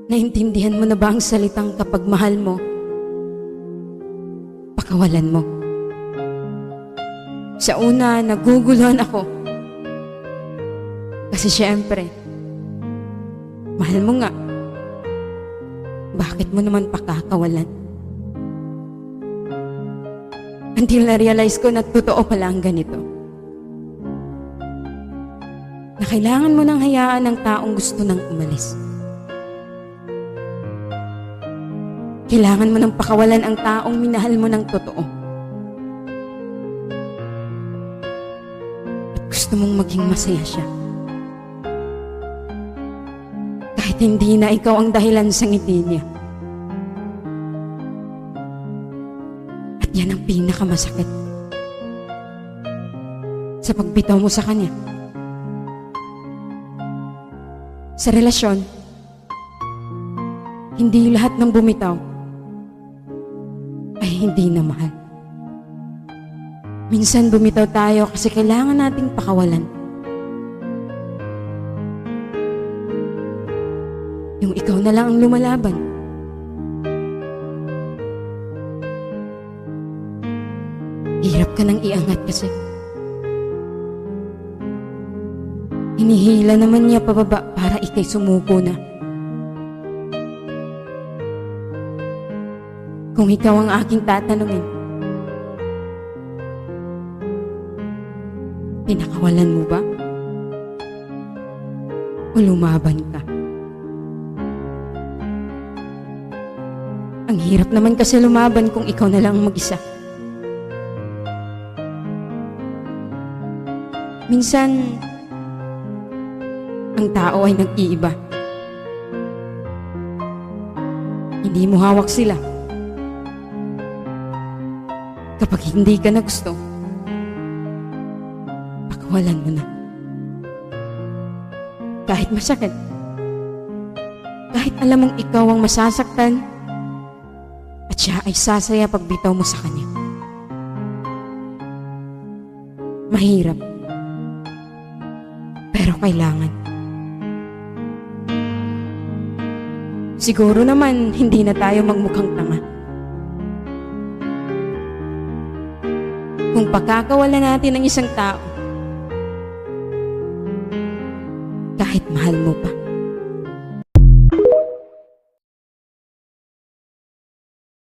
Naintindihan mo na ba ang salitang kapag mahal mo, pakawalan mo? Sa una, naguguluhan ako. Kasi syempre, mahal mo nga. Bakit mo naman pakakawalan? Until na-realize ko na totoo pala ang ganito. Na kailangan mo nang hayaan ng taong gusto nang umalis. Kailangan mo nang pakawalan ang taong minahal mo ng totoo. At gusto mong maging masaya siya. Kahit hindi na ikaw ang dahilan sa ngiti niya. At yan ang pinakamasakit. Sa pagbitaw mo sa kanya. Sa relasyon, hindi lahat ng bumitaw ay hindi na mahal. Minsan bumitaw tayo kasi kailangan nating pakawalan. Yung ikaw na lang ang lumalaban. Hirap ka nang iangat kasi. Hinihila naman niya pababa para ikay sumuko na. Kung ikaw ang aking tatanungin, pinakawalan mo ba? O lumaban ka? Ang hirap naman kasi lumaban kung ikaw na lang mag-isa. Minsan, ang tao ay nag-iiba. Hindi mo hawak sila. Kapag hindi ka na gusto, pakawalan mo na. Kahit masakit, kahit alam mong ikaw ang masasaktan, at siya ay sasaya pag bitaw mo sa kanya. Mahirap, pero kailangan. Siguro naman, hindi na tayo magmukhang tanga. Kung pagkakawalan natin ng isang tao, kahit mahal mo pa.